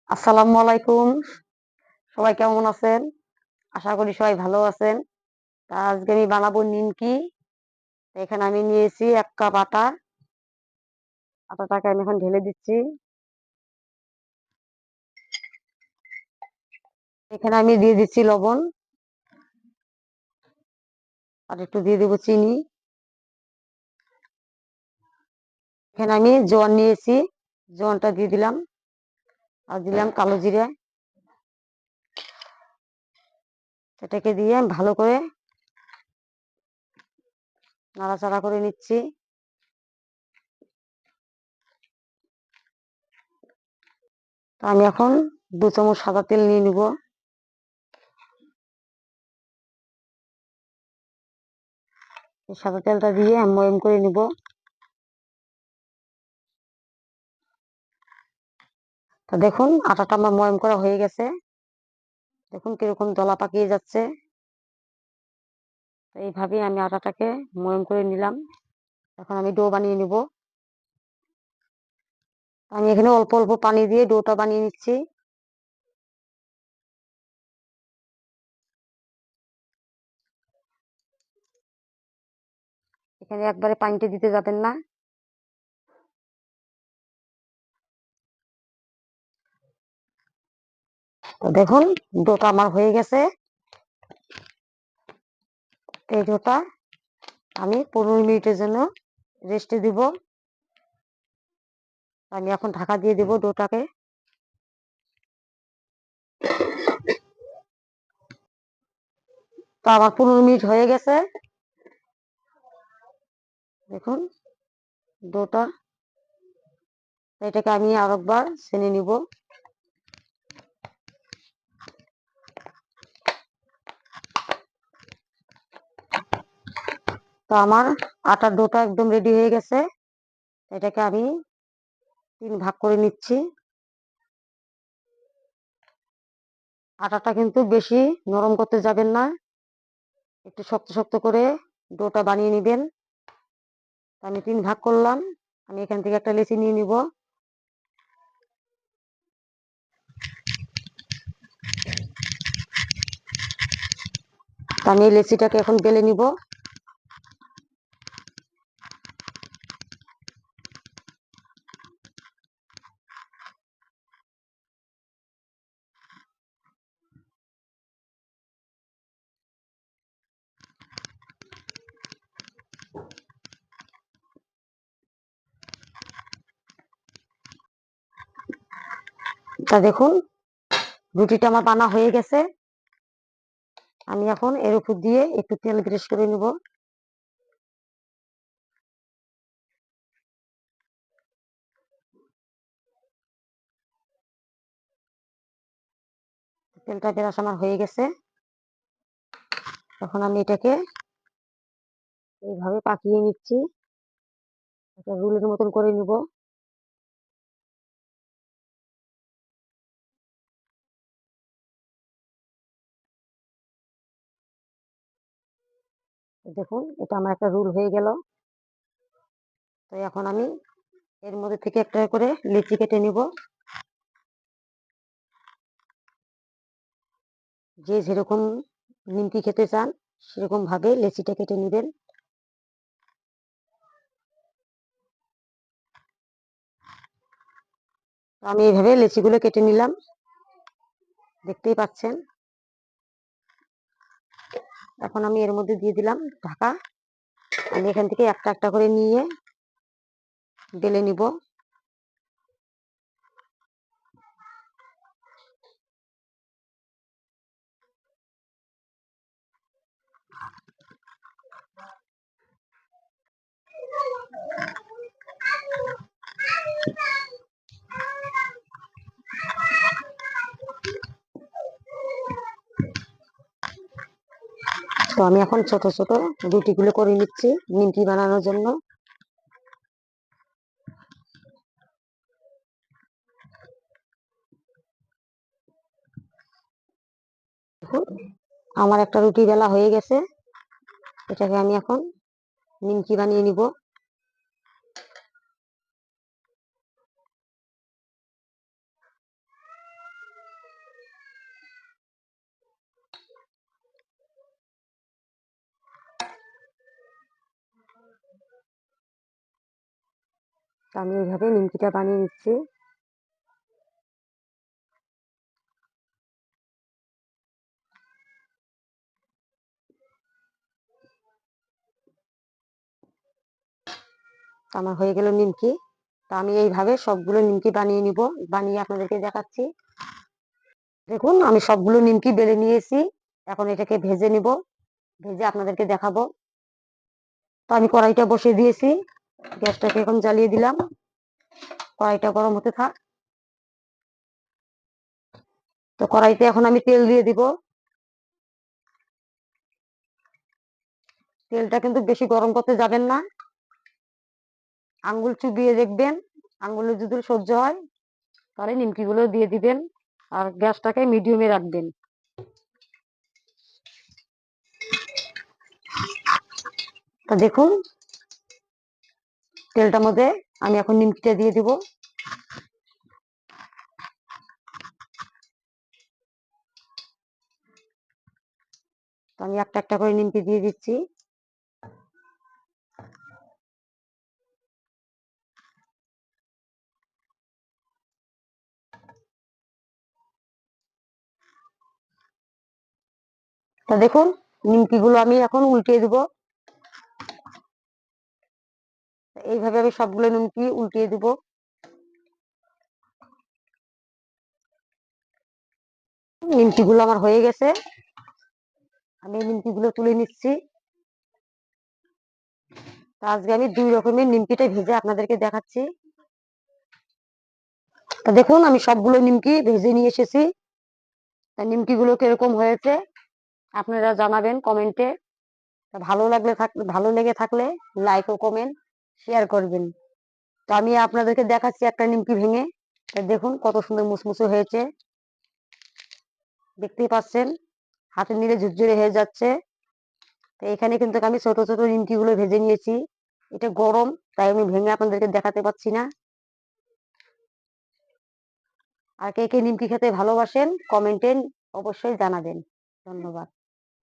আসসালামু আলাইকুম। সবাই কেমন আছেন? আশা করি সবাই ভালো আছেন। আজকে আমি বানাবো নিমকি। এখানে আমি নিয়েছি ১ কাপ আটা। আটাটাকে আমি এখন ঢেলে দিচ্ছি। এখানে আমি দিয়ে দিচ্ছি লবণ। আর একটু দিয়ে দেব চিনি। এখানে আমি জোয়ান নিয়েছি। জোয়ানটা দিয়ে দিলাম। আর দিলাম কালো জিরা। এটাকে দিয়ে আমি ভালো করে নাড়াচাড়া করে নিচ্ছি। আমি এখন ২ চামচ সাদা তেল নিয়ে নিব। এই সাদা তেলটা দিয়ে আমি ময়াম করে নিব। তো দেখুন আটাটা আমার ময়াম করা হয়ে গেছে। দেখুন কিরকম দলা পাকিয়ে যাচ্ছে। এইভাবেই আমি আটাটাকে ময়াম করে নিলাম। এখন আমি ডো বানিয়ে নিব। আমি এখানে অল্প অল্প পানি দিয়ে ডোটা বানিয়ে নিচ্ছি। এখানে একবারে পানিটা দিতে যাবেন না। তো দেখুন ডোটা আমার হয়ে গেছে। এই ডোটা আমি ১৫ মিনিটের জন্য রেস্টে দিব। আমি এখন ঢাকা দিয়ে দিব ডোটাকে। তো আমার ১৫ মিনিট হয়ে গেছে। দেখুন ডোটা। এটাকে আমি আরেকবার ছেনে নিব। তো আমার আটার ডোটা একদম রেডি হয়ে গেছে। এটাকে আমি ৩ ভাগ করে নিচ্ছি। আটাটা কিন্তু বেশি নরম করতে যাবেন না। একটু শক্ত শক্ত করে ডোটা বানিয়ে নিবেন। আমি ৩ ভাগ করলাম। আমি এখান থেকে একটা লেচি নিয়ে নিব। আমি এই লেচিটাকে এখন বেলে নিব। তা দেখুন রুটিটা আমার বানা হয়ে গেছে। আমি এখন এর উপর দিয়ে একটু তেল ব্রাশ করে নিব। তেলটা ব্রাশ আমার হয়ে গেছে। এখন আমি এটাকে এইভাবে পাকিয়ে নিচ্ছি। একটা রুলের মতন করে নিব। দেখুন এটা আমার একটা রুল হয়ে গেল। তো এখন আমি এর মধ্যে থেকে একটা করে লিচি কেটে নিব। যে যেরকম নিমকি খেতে চান সেরকম ভাবে লেচিটা কেটে নেবেন। আমি এইভাবে লেচিগুলো কেটে নিলাম। দেখতেই পাচ্ছেন। এখন আমি এর মধ্যে দিয়ে দিলাম ঢাকা। আমি এখান থেকে একটা একটা করে নিয়ে বেলে নিব। তো আমি এখন ছোট ছোট রুটিগুলো করে নিচ্ছি নিমকি বানানোর জন্য। দেখুন আমার একটা রুটি বেলা হয়ে গেছে। এটাকে আমি এখন নিমকি বানিয়ে নিব। আমি এইভাবে নিমকিটা বানিয়ে নিচ্ছি। আমার হয়ে গেল নিমকি। তা আমি এইভাবে সবগুলো নিমকি বানিয়ে নিব, বানিয়ে আপনাদেরকে দেখাচ্ছি। দেখুন আমি সবগুলো নিমকি বেলে নিয়েছি, এখন এটাকে ভেজে নিব, ভেজে আপনাদেরকে দেখাবো। তো আমি কড়াইটা বসিয়ে দিয়েছি, গ্যাসটাকে এখন জ্বালিয়ে দিলাম, কড়াইটা গরম হতে থাক। তো কড়াইতে এখন আমি তেল দিয়ে দিব। তেলটা কিন্তু বেশি গরম করতে যাবেন না, আঙ্গুল চুবিয়ে দেখবেন, আঙ্গুলে যদি সহ্য হয় তাহলে নিমকি গুলো দিয়ে দিবেন, আর গ্যাসটাকে মিডিয়ামে রাখবেন। তো দেখুন তেলটার মধ্যে আমি এখন নিমকিটা দিয়ে দিব। তো আমি একটা একটা করে নিমকি দিয়ে দিচ্ছি। তা দেখুন নিমকি গুলো আমি এখন উল্টিয়ে দিব। এইভাবে আমি সবগুলো নিমকি উল্টিয়ে দিব। নিমকি গুলো আমার হয়ে গেছে, আমি এই নিমকি গুলো তুলে নিচ্ছি। আজকে আমি 2 রকমের নিমকিটা ভেজে আপনাদেরকে দেখাচ্ছি। তা দেখুন আমি সবগুলো নিমকি ভেজে নিয়ে এসেছি। তা নিমকি গুলো কিরকম হয়েছে আপনারা জানাবেন কমেন্টে। ভালো লেগে থাকলে লাইক ও কমেন্ট শেয়ার করবেন। তো আমি আপনাদেরকে দেখাচ্ছি একটা নিমকি ভেঙে। তা দেখুন কত সুন্দর মুসমুসে হয়েছে, দেখতেই পাচ্ছেন, হাতে নিলে ঝুরঝুরে হয়ে যাচ্ছে। তো এখানে কিন্তু আমি ছোট ছোট নিমকি গুলো ভেজে নিয়েছি, এটা গরম তাই আমি ভেঙে আপনাদেরকে দেখাতে পাচ্ছি না। আর কে কে নিমকি খেতে ভালোবাসেন কমেন্টে অবশ্যই জানাবেন। ধন্যবাদ।